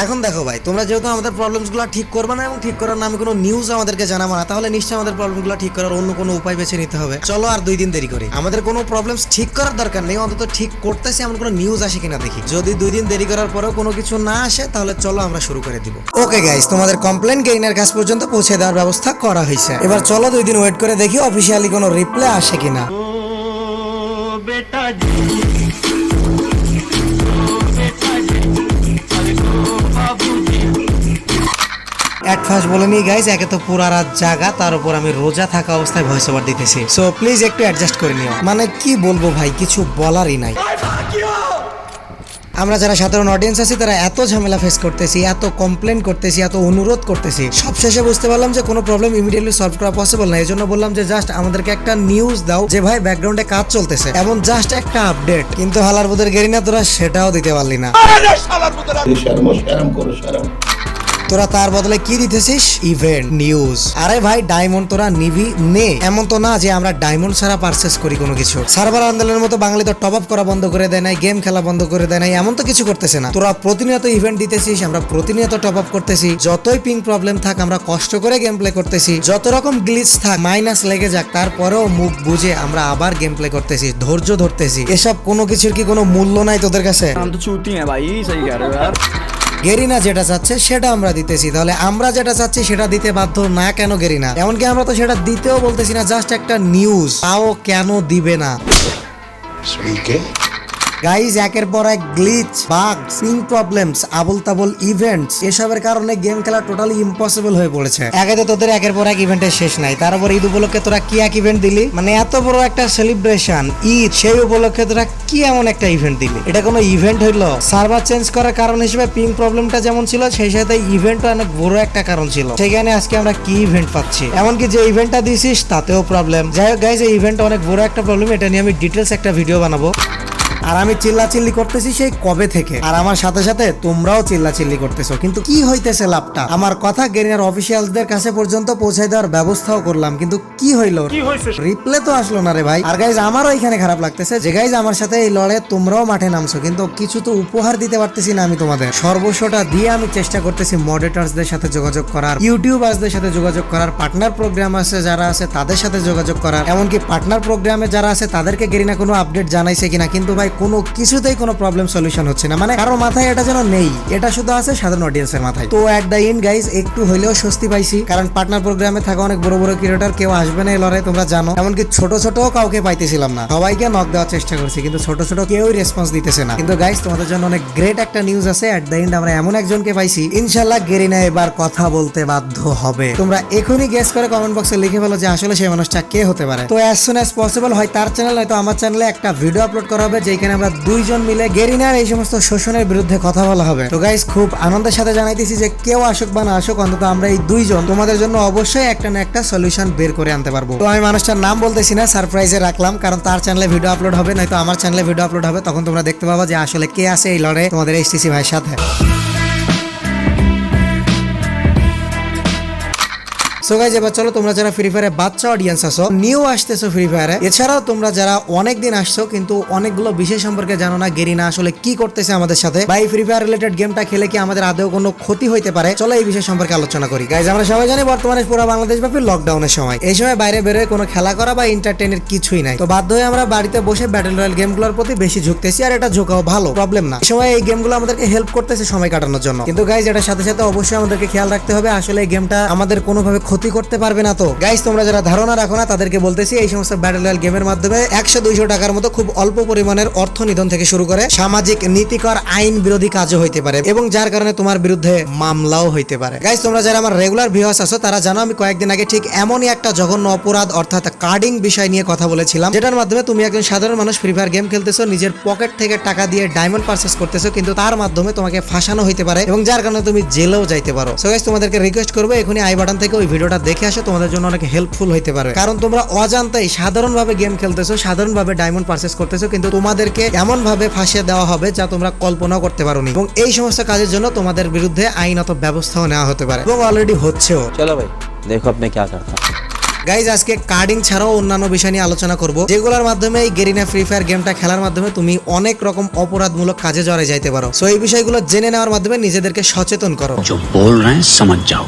এখন দেখো ভাই, তোমরা যেহেতু আমাদের প্রবলেমসগুলো ঠিক করবে না এবং ঠিক করার নামে কোনো নিউজ আমাদেরকে জানাবো না, তাহলে নিশ্চয়ই আমাদের প্রবলেমগুলো ঠিক করার অন্য কোনো উপায় বেছে নিতে হবে। চলো আর 2 দিন দেরি করি। আমাদের কোনো প্রবলেমস ঠিক করার দরকার নেই, অন্তত ঠিক করতেছি এমন কোনো নিউজ আসে কিনা দেখি। যদি 2 দিন দেরি করার পরেও কোনো কিছু না আসে, তাহলে চলো আমরা শুরু করে দিব। ওকে গাইস, তোমাদের কমপ্লেন গেইনার কাছ পর্যন্ত পৌঁছে দেওয়ার ব্যবস্থা করা হয়েছে। এবার চলো 2 দিন ওয়েট করে দেখি অফিসিয়ালি কোনো রিপ্লাই আসে কিনা। এট ফার্স্ট বলে নি গাইস, একে তো পুরা রাত জাগা, তার উপর আমি রোজা থাকা অবস্থায় ভয়েস ওভার দিতেছি। সো প্লিজ একটু অ্যাডজাস্ট করে নিও। মানে কি বলবো ভাই, কিছু বলারই নাই। আমরা যারা সাধারণ অডিয়েন্স আছি তারা এত ঝামেলা ফেস করতেছি, এত কমপ্লেন করতেছি, এত অনুরোধ করতেছি, সবশেষে বুঝতে পারলাম যে কোনো প্রবলেম ইমিডিয়েটলি সলভ করা পসিবল না। এই জন্য বললাম যে জাস্ট আমাদেরকে একটা নিউজ দাও যে ভাই ব্যাকগ্রাউন্ডে কাজ চলতেছে, এমন জাস্ট একটা আপডেট। কিন্তু হালার বুদের গেরিনা তোরা সেটাও দিতে পারলি না। তোরা তার বদলে কি দিতেছিস? Event news. আরে ভাই ডায়মন্ড তোরা নিবি নে, এমন তো না যে আমরা ডায়মন্ড ছাড়া পারচেস করি কোনো কিছু। সার্ভার আন্দোলনের মতো বাঙালি তো টপ আপ করা বন্ধ করে দেয় নাই, গেম খেলা বন্ধ করে দেয় নাই, এমন তো কিছু করতেছে না। তোরা প্রতিনিয়ত ইভেন্ট দিতেছিস, আমরা প্রতিনিয়ত টপ আপ করতেছি। যতই পিং প্রবলেম থাক আমরা কষ্ট করে গেম প্লে করতেছি, যত রকম গ্লিচ থাক, মাইনাস লেগে যাক, তারপরেও মুখ বুঝে আমরা আবার গেম প্লে করতেছি, ধৈর্য ধরতেছি। এসব কোনো কিছুর কি কোনো মূল্য নাই তোদের কাছে? গেরিনা যেটা চাচ্ছে সেটা আমরা দিতেছি, তাহলে আমরা যেটা চাচ্ছি সেটা দিতে বাধ্য না কেন গেরিনা? এমনকি আমরা তো সেটা দিতেও বলতেছি না, জাস্ট একটা নিউজ, তাও কেন দিবে না? গাইজ একের পর এক গ্লিচ, বাগ, পিং প্রবলেমস, আবল তাবল ইভেন্টস, এসবের কারণে গেম খেলা টোটালি ইম্পসিবল হয়ে পড়েছে। আগে তো তোদের একের পর এক ইভেন্টের শেষ নাই, তার উপর ঈদ উপলক্ষে তোরা কি এক ইভেন্ট দিলি? মানে এত বড় একটা সেলিব্রেশন ঈদ, সেই উপলক্ষে তোরা কি এমন একটা ইভেন্ট দিলি? এটা কোনো ইভেন্ট হইলো? সার্ভার চেঞ্জ করার কারণ হিসেবে পিং প্রবলেমটা যেমন ছিল, সেই সাথে ইভেন্টও অনেক বড় একটা কারণ ছিল। সেখানে আজকে আমরা কি ইভেন্ট পাচ্ছি? এমনকি যে ইভেন্টটা দিছিস তাতেও প্রবলেম। যাই হোক গাইজ, এই ইভেন্ট অনেক বড় একটা প্রবলেম, এটা নিয়ে আমি ডিটেলস একটা ভিডিও বানাবো। আর আমি চিল্লাচিল্লি করতেছি সেই কবে থেকে, আর আমার সাথে সাথে তোমরাও চিল্লাচিল্লি করতেছো, কিন্তু কি হইতেছে লাভটা? আমার কথা গেরিনার অফিসিয়ালদের কাছে পর্যন্ত পৌঁছায় দেওয়ার ব্যবস্থাও করলাম, কিন্তু কি হইলো? রিপ্লে তো আসলো না রে ভাই। আর গাইজ আমারও এখানে খারাপ লাগতেছে যে গাইজ আমার সাথে এই লড়াইয়ে তোমরাও মাঠে নামছো, কিন্তু কিছু তো উপহার দিতে পারতেছি না আমি তোমাদের। সর্বস্বটা দিয়ে আমি চেষ্টা করতেছি মডারেটরসদের সাথে যোগাযোগ করার, ইউটিউবারসদের সাথে যোগাযোগ করার, পার্টনার প্রোগ্রাম আছে যারা আছে তাদের সাথে যোগাযোগ করার, এমনকি পার্টনার প্রোগ্রামে যারা আছে তাদেরকে গেরিনা কোনো আপডেট জানাইছে কিনা, কিন্তু ভাই কোনো কিছুতেই কোনো প্রবলেম সলিউশন হচ্ছে না। মানে কারোর মাথায় এটা যেন নেই, এটা শুধু আছে সাধারণ অডিয়েন্সের মাথায়। তো এট দ্য এন্ড গাইজ একটু হইলেও স্বস্তি পাইছি, কারণ পার্টনার প্রোগ্রামে থাকা অনেক বড় বড় ক্রিয়েটর কেউ আসবে না এই লড়াই, তোমরা জানো। এমনকি ছোট ছোট কাউকে পাইতেছিলাম না, সবাইকে নক দেওয়ার চেষ্টা করছি, কিন্তু ছোট ছোট কেউই রেসপন্স দিতেছে না। কিন্তু গাইজ তোমাদের জন্য অনেক গ্রেট একটা নিউজ আছে, এট দ্য এন্ড আমরা এমন একজনকে পাইছি, ইনশাল্লাহ গেরিনা এবার কথা বলতে বাধ্য হবে। তোমরা এখনই গেস করে কমেন্ট বক্সে লিখে ফেলো যে আসলে সেই মানুষটা কে হতে পারে। তো অ্যাজ সুন অ্যাজ পসিবল হয় তার চ্যানেল নয়তো আমার চ্যানেলে একটা ভিডিও আপলোড করা হবে, যেখানে আমরা 2 জন মিলে গেরিনার এই সমস্ত শোষণের বিরুদ্ধে কথা বলা হবে। তো গাইস খুব আনন্দের সাথে জানাইতেছি যে কেউ আসুক বা না আসুক, অন্তত আমরা এই 2 জন তোমাদের জন্য অবশ্যই একটা না একটা সলিউশন বের করে আনতে পারবো। তো আমি মানুষটার নাম বলতেছি না, সারপ্রাইজে রাখলাম, কারণ তার চ্যানেলে ভিডিও আপলোড হবে, নয়তো আমার চ্যানেলে ভিডিও আপলোড হবে, তখন তোমরা দেখতে পাবা যে আসলে কে আছে এই লড়াইয়ে তোমাদের এইচটিসি ভাইয়ের সাথে। সো গাইজ এবার চলো, তোমরা যারা ফ্রি ফায়ারে বাচ্চা অডিয়েন্স আছো, নিউ আসতেছো ফ্রি ফায়ারে, এছাড়াও তোমরা যারা অনেকদিন আসছো কিন্তু অনেকগুলো বিষয় সম্পর্কে জানো না গেরিনা আসলে কি করতেছে আমাদের সাথে, বা এই ফ্রি ফায়ার রিলেটেড গেমটা খেলে কি আমাদের আদৌ কোনো ক্ষতি হইতে পারে, চলো এই বিষয় সম্পর্কে আলোচনা করি। গাইজ আমরা সবাই জানি বর্তমানে পুরো বাংলাদেশ ব্যাপী লকডাউনের সময়, এই সময় বাইরে বেরোয় কোনো খেলা করা বা এন্টারটেইনের কিছুই নাই। তো বাধ্য হয়ে আমরা বাড়িতে বসে ব্যাটল রয়্যাল গেমগুলোর প্রতি বেশি ঝুঁকতেছি, আর এটা ঝোঁকাও ভালো, প্রবলেম না। এই সময় এই গেমগুলো আমাদেরকে হেল্প করতেছে সময় কাটানোর জন্য, কিন্তু গাইজ এটার সাথে সাথে অবশ্যই আমাদেরকে খেয়াল রাখতে হবে আসলে এই গেমটা আমাদের কোনোভাবে ক্ষতি করতে পারবে না। তো গাইস তোমরা যারা ধারণা রাখো না তাদেরকে বলতেছি, এই সমস্ত ব্যাটল রয়্যাল গেমের মাধ্যমে 100-200 টাকার মতো খুব অল্প পরিমাণের অর্থ নিধন থেকে শুরু করে সামাজিক নীতিকর আইন বিরোধী কাজও হইতে পারে, এবং যার কারণে তোমার বিরুদ্ধে মামলাও হইতে পারে। গাইস তোমরা যারা আমার রেগুলার ভিউয়ার্স আছো তারা জানো আমি কয়েকদিন আগে ঠিক এমনই একটা জঘন্য অপরাধ অর্থাৎ কার্ডিং বিষয় নিয়ে কথা বলেছিলাম, যেটার মাধ্যমে তুমি একজন সাধারণ মানুষ ফ্রি ফায়ার গেম খেলতেছো, নিজের পকেট থেকে টাকা দিয়ে ডায়মন্ড পারচেস করতেছো, কিন্তু তার মাধ্যমে তোমাকে ফাঁসানো হইতে পারে এবং যার কারণে তুমি জেলেও যাইতে পারো। সো গাইস তোমাদেরকে রিকোয়েস্ট করবো এখনই আই বাটন থেকে ওই ভিডিওটা দেখে আসো, তোমাদের জন্য অনেক হেল্পফুল হইতে পারে, কারণ তোমরা অজান্তেই সাধারণভাবে গেম খেলতেছো, সাধারণভাবে ডায়মন্ড পারচেস করতেছো, কিন্তু তোমাদেরকে এমন ভাবে ফাঁসিয়ে দেওয়া হবে যা তোমরা কল্পনাও করতে পারোনি, এবং এই সমস্ত কাজের জন্য তোমাদের বিরুদ্ধে আইনত ব্যবস্থাও নেওয়া হতে পারে এবং অলরেডি হচ্ছেও। চলো ভাই দেখো আপনি কি করতে। গাইজ আজকে কার্ডিং ছাড়াও অন্যান্য বিষয় নিয়ে আলোচনা করব, যেগুলোর মাধ্যমে এই গেরিনা ফ্রি ফায়ার গেমটা খেলার মাধ্যমে তুমি অনেক রকম অপরাধমূলক কাজে জড়ায় যাইতে পারো। সো এই বিষয়গুলো জেনে নেওয়ার মাধ্যমে নিজেদেরকে সচেতন করো। जो बोल रहे हैं समझ जाओ।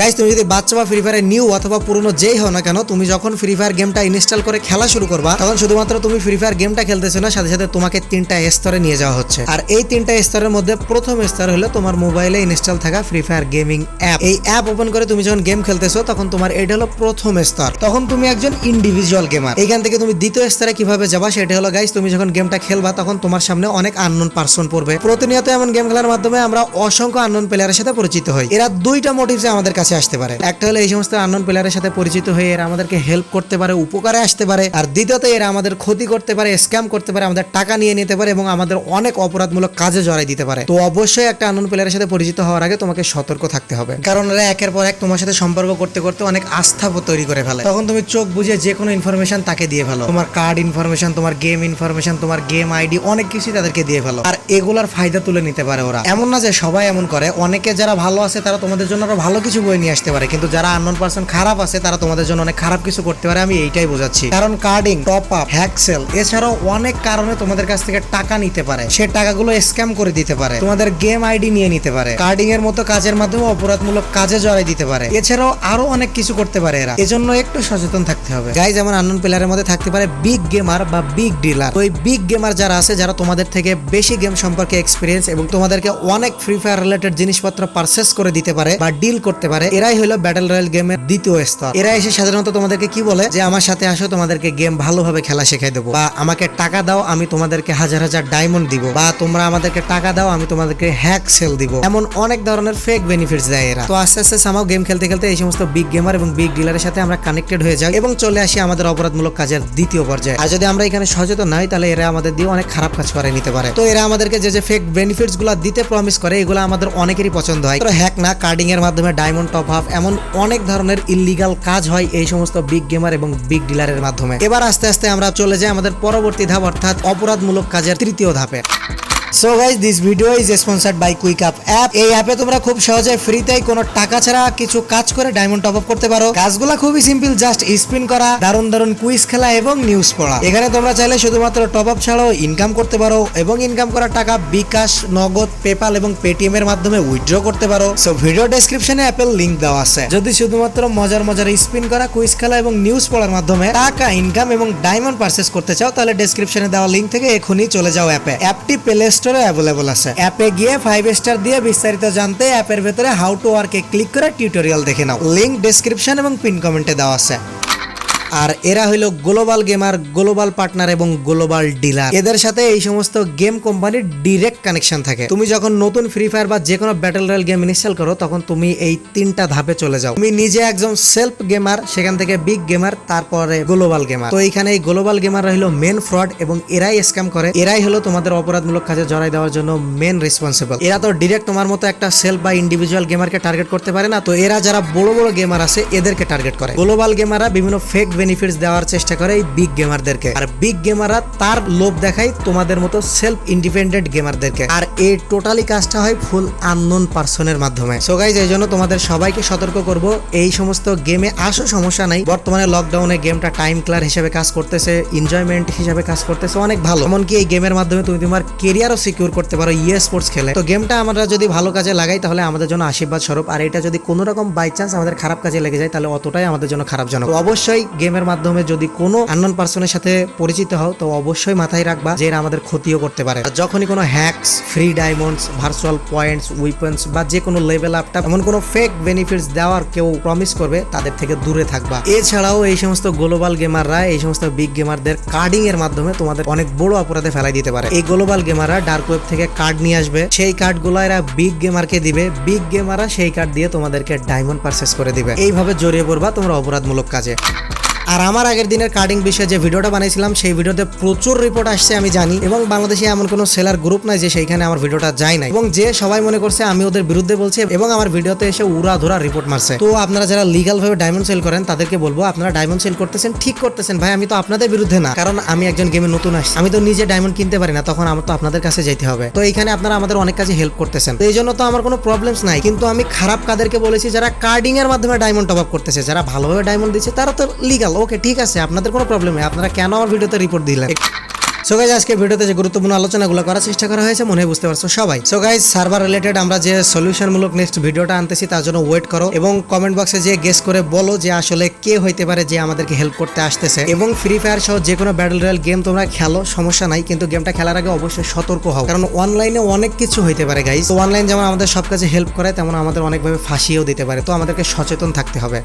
গাইজ তুমি যদি বাচ্চা বা ফ্রি ফায়ারের নিউ অথবা পুরনো যেই হও না কেন, তুমি যখন ফ্রি ফায়ার গেমটা ইনস্টল করে খেলা শুরু করবা, তখন শুধুমাত্র তুমি ফ্রি ফায়ার গেমটা খেলতেছো না, সাথে সাথে তোমাকে 3টা স্তরে নিয়ে যাওয়া হচ্ছে। আর এই 3টা স্তরের মধ্যে প্রথম স্তর হলো তোমার মোবাইলে ইনস্টল থাকা ফ্রি ফায়ার গেমিং অ্যাপ। এই অ্যাপ ওপেন করে তুমি যখন গেম খেলতেছো, তখন তোমার এটা হলো প্রথম স্তর। তখন তুমি একজন ইন্ডিভিজুয়াল গেমার। এখান থেকে তুমি দ্বিতীয় স্তরে কিভাবে যাবা সেটা হলো গাইজ, তুমি যখন গেমটা খেলবা তখন তোমার সামনে অনেক আননোন পারসন পড়বে। প্রতিনিয়ত এমন গেম খেলার মাধ্যমে আমরা অসংখ্য আননোন প্লেয়ারের সাথে পরিচিত হই। এরা 2টা মোটিভসে আমাদের কাছে আসতে পারে। একটা হলো এই সমস্ত আননোন প্লেয়ারের সাথে পরিচিত হয়ে এরা আমাদেরকে হেল্প করতে পারে, উপকারে আসতে পারে। আর দ্বিতীয়ত এরা আমাদের ক্ষতি করতে পারে, স্ক্যাম করতে পারে, আমাদের টাকা নিয়ে নিতে পারে এবং আমাদের অনেক অপরাধমূলক কাজে জড়াই দিতে পারে। তো অবশ্যই একটা আননোন প্লেয়ারের সাথে পরিচিত হওয়ার আগে তোমাকে সতর্ক থাকতে হবে, কারণ এরা একের পর এক তোমার সাথে সম্পর্ক করতে করতে অনেক আস্থা তৈরি করে ফেলে। তখন তুমি চোখ বুঝে যে কোনো ইনফরমেশন তাকে দিয়ে ফেলো, তোমার কার্ড ইনফরমেশন, তোমার গেম ইনফরমেশন, তোমার গেম আইডি, অনেক কিছুই তাদেরকে দিয়ে ফেলো। আর এগুলার ফায়দা তুলে নিতে পারে ওরা। এমন না যে সবাই এমন করে, অনেকে যারা ভালো আছে তারা তোমাদের জন্য আরো ভালো কিছু বই নিয়ে আসতে পারে, কিন্তু যারা আননোন পারসন খারাপ আছে তারা তোমাদের জন্য অনেক খারাপ কিছু করতে পারে। আমি এইটাই বোঝাচ্ছি, কারণ কার্ডিং, টপ আপ, হ্যাকসেল এছাড়াও অনেক কারণে তোমাদের কাছ থেকে টাকা নিতে পারে। সে টাকাগুলো স্ক্যাম করে দিতে পারে, তোমাদের গেম আইডি নিয়ে নিতে পারে, কার্ডিং এর মতো কাজের মাধ্যমে অপরাধমূলক কাজে জড়াই দিতে পারে। এছাড়াও আরো অনেক কিছু করতে পারে এরা। এজন্য একটু সচেতন থাকতে হবে গাইজ। যেমন আননোন প্লেয়ারের মধ্যে থাকতে পারে বিগ গেমার বা বিগ ডিলার। ওই বিগ গেমার যারা আছে, যারা তোমাদের থেকে বেশি গেম সম্পর্কে এক্সপিরিয়েন্স এবং তোমাদেরকে অনেক ফ্রি ফায়ার রিলেটেড জিনিসপত্র পারচেস করে দিতে পারে বা ডিল করতে পারে, এরাই হলো ব্যাটল রয়্যাল গেমের দ্বিতীয় স্তর। এরা এসে সাধারণত তোমাদেরকে কি বলে যে আমার সাথে আসো, তোমাদেরকে গেম ভালোভাবে খেলা শেখাই দেবো, বা আমাকে টাকা দাও আমি তোমাদেরকে হাজার হাজার ডায়মন্ড দিব, বা তোমরা আমাদেরকে টাকা দাও আমি তোমাদেরকে হ্যাক সেল দিব। এমন অনেক ধরনের ফেক বেনিফিটস দেয় এরা। তো আস্তে আস্তে সামাও গেম খেলতে খেলতে এই সমস্ত বিগ গেমার এবং বিগ ডিলারের সাথে আমরা কানেক্টেড হয়ে যাই এবং চলে আসি আমাদের অপরাধমূলক কাজের দ্বিতীয় পর্যায়ে। আর যদি আমরা এখানে সচেতন নাই, তাহলে এরা আমাদের দিয়ে অনেক খারাপ কাজ করে নিতে পারে। তো এরা আমাদেরকে যে যে ফেক বেনিফিটস গুলো দিতে প্রমিস করে, এগুলো আমাদের অনেকেরই পছন্দ হয়। তো হ্যাক না, কার্ডিং এর মাধ্যমে ডায়মন্ড টপ আপ, এমন অনেক ধরনের ইল্লিগাল কাজ হয় এই সমস্ত বিগ গেমার এবং বিগ ডিলারের মাধ্যমে। এবার আস্তে আস্তে আমরা চলে যাই আমাদের পরবর্তী ধাপ, অর্থাৎ অপরাধমূলক কাজের তৃতীয় ধাপে। So guys, this video is sponsored by Quickup app. এই অ্যাপে তোমরা খুব সহজে ফ্রিতেই কোনো টাকা ছাড়া কিছু কাজ করে ডায়মন্ড টপ আপ করতে পারো। কাজগুলো খুবই সিম্পল, জাস্ট স্পিন করা, দারুণ দারুণ কুইজ খেলা এবং নিউজ পড়া। এখানে তোমরা চাইলে শুধুমাত্র টপ আপ ছাড়াও ইনকাম করতে পারো এবং ইনকাম করা টাকা বিকাশ, নগদ, পেপাল এবং পেটিএম এর মাধ্যমে উইথড্র করতে পারো। সো ভিডিও ডেসক্রিপশনে অ্যাপের লিংক দেওয়া আছে। যদি শুধুমাত্র মজার মজার স্পিন করা, কুইজ খেলা এবং নিউজ পড়ার মাধ্যমে টাকা ইনকাম এবং ডায়মন্ড পারচেস করতে চাও, তাহলে ডেসক্রিপশনে দেওয়া লিংক থেকে এখনই চলে যাও অ্যাপে। অ্যাপটি প্লে স্টোরে অ্যাভেলেবল আছে। অ্যাপে গিয়ে 5 স্টার দিয়ে বিস্তারিত জানতে অ্যাপের ভেতরে হাউ টু ওয়ার্কে ক্লিক করে টিউটোরিয়াল দেখে নাও। লিংক ডেসক্রিপশন এবং পিন কমেন্টে দেওয়া আছে। আর এরা হইলো গ্লোবাল গেমার, গ্লোবাল পার্টনার এবং গ্লোবাল ডিলার। এদের সাথে এই সমস্ত গেম কোম্পানির ডিরেক্ট কানেকশন থাকে। তুমি যখন নতুন ফ্রি ফায়ার বা যে কোনো ব্যাটল রয়্যাল গেম ইনস্টল করো, তখন তুমি এই 3টা ধাপে চলে যাও। তুমি নিজে একজন সেলফ গেমার, সেখান থেকে বিগ গেমার, তারপরে গ্লোবাল গেমার। তো এইখানে এই গ্লোবাল গেমাররা হলো মেন ফ্রড এবং এরাই স্ক্যাম করে। এরাই হলো তোমাদের অপরাধমূলক কাজে জড়াই দেওয়ার জন্য মেন রেসপন্সিবল। এরা তো ডিরেক্ট তোমার মতো একটা সেলফ বা ইন্ডিভিজুয়াল গেমারকে টার্গেট করতে পারে না। তো এরা যারা বড় বড় গেমার আছে এদেরকে টার্গেট করে। গ্লোবাল গেমাররা বিভিন্ন ফেক বেনিফিটস দেওয়ার চেষ্টা করে এই বিগ গেমারদেরকে, আর বিগ গেমাররা তার লোভ দেখায় তোমাদের মতো সেলফ ইন্ডিপেন্ডেন্ট গেমারদেরকে। আর এই টোটালি কাজটা হয় ফুল আননোন পারসনের মাধ্যমে। সো গাইজ, এই জন্য তোমাদের সবাইকে সতর্ক করব, এই সমস্ত গেমে আসো, সমস্যা নাই। বর্তমানে লকডাউনে গেমটা টাইম কিলার হিসেবে কাজ করতেছে, এনজয়মেন্ট হিসেবে কাজ করতেছে, অনেক ভালো। এমনকি এই গেমের মাধ্যমে তুমি তোমার কেরিয়ারও সিকিউর করতে পারো স্পোর্টস খেলে। তো গেমটা আমরা যদি ভালো কাজে লাগাই তাহলে আমাদের জন্য আশীর্বাদ স্বরূপ। আর এটা যদি কোনো রকম বাই চান্স আমাদের খারাপ কাজে লেগে যায়, তাহলে অতটাই আমাদের জন্য খারাপজনক। তো অবশ্যই গেমের মাধ্যমে যদি কোনো আননোন পারসনের সাথে পরিচিত হও, তো অবশ্যই মাথায় রাখবা যে এরা আমাদের ক্ষতিও করতে পারে। আর যখনই কোনো hacks, free diamonds, virtual points, weapons বা যে কোনো লেভেল আপটা, এমন কোনো ফেক বেনিফিটস দেওয়ার কেউ প্রমিস করবে, তাদের থেকে দূরে থাকবা। এছাড়াও এই সমস্ত গ্লোবাল গেমাররা এই সমস্ত বিগ গেমারদের কার্ডিং এর মাধ্যমে তোমাদের অনেক বড় অপরাধে ফেলাই দিতে পারে। এই গ্লোবাল গেমাররা ডার্ক ওয়েব থেকে কার্ড নিয়ে আসবে, সেই কার্ডগুলো এরা বিগ গেমারকে দিবে, বিগ গেমাররা সেই কার্ড দিয়ে তোমাদেরকে ডায়মন্ড পারচেস করে দিবে। এইভাবে জড়িয়ে পড়বা তোমরা অপরাধমূলক কাজে। আর আমার আগের দিনের কার্ডিং বিষয়ে যে ভিডিওটা বানাইছিলাম সেই ভিডিওতে প্রচুর রিপোর্ট আসছে আমি জানি, এবং বাংলাদেশে এমন কোনো সেলার গ্রুপ নাই যে সেইখানে আমার ভিডিওটা যায় নাই, এবং যে সবাই মনে করছে আমি ওদের বিরুদ্ধে বলছি এবং আমার ভিডিওতে এসে উড়াধুরা রিপোর্ট মারছে। তো আপনারা যারা লিগ্যাল ভাবে ডায়মন্ড সেল করেন তাদেরকে বলবো আপনারা ডায়মন্ড সেল করতেছেন ঠিক করতেছেন ভাই, আমি তো আপনাদের বিরুদ্ধে না, কারণ আমি একজন গেমে নতুন আসছি, আমি তো নিজে ডায়মন্ড কিনতে পারি না, তখন আমার তো আপনাদের কাছে যাইতে হবে। তো এইখানে আপনারা আমাদের অনেক কাজে হেল্প করতেছেন, তো এই জন্য তো আমার কোনো প্রবলেমস নাই। কিন্তু আমি খারাপ কাদেরকে বলেছি যারা কার্ডিং এর মাধ্যমে ডায়মন্ড টপ আপ করতেছে, যারা ভালোভাবে ডায়মন্ড দিচ্ছে তারা তো লিগ্যাল, ওকে ঠিক আছে, আপনাদের কোনো প্রবলেম নেই, আপনারা কেন আমার ভিডিওতে রিপোর্ট দিলেন? সো গাইজ আজকে ভিডিওতে যে গুরুত্বপূর্ণ আলোচনাগুলো করার চেষ্টা করা হয়েছে মনে হয় বুঝতে পারছো সবাই। সো গাইজ সার্ভার রিলেটেড আমরা যে সলিউশনমূলক নেক্সট ভিডিওটা আনতেছি তার জন্য ওয়েট করো, এবং কমেন্ট বক্সে যে গেস করে বলো যে আসলে কে হইতে পারে যে আমাদেরকে হেল্প করতে আসতেছে। এবং ফ্রি ফায়ার সহ যে কোনো ব্যাটল রয়্যাল গেম তোমরা খেলো, সমস্যা নাই, কিন্তু গেমটা খেলার আগে অবশ্যই সতর্ক হও, কারণ অনলাইনে অনেক কিছু হইতে পারে গাইজ। তো অনলাইন যেমন আমাদের সব কাজে হেল্প করে তেমন আমাদের অনেকভাবে ফাঁসিয়েও দিতে পারে, তো আমাদেরকে সচেতন থাকতে হবে।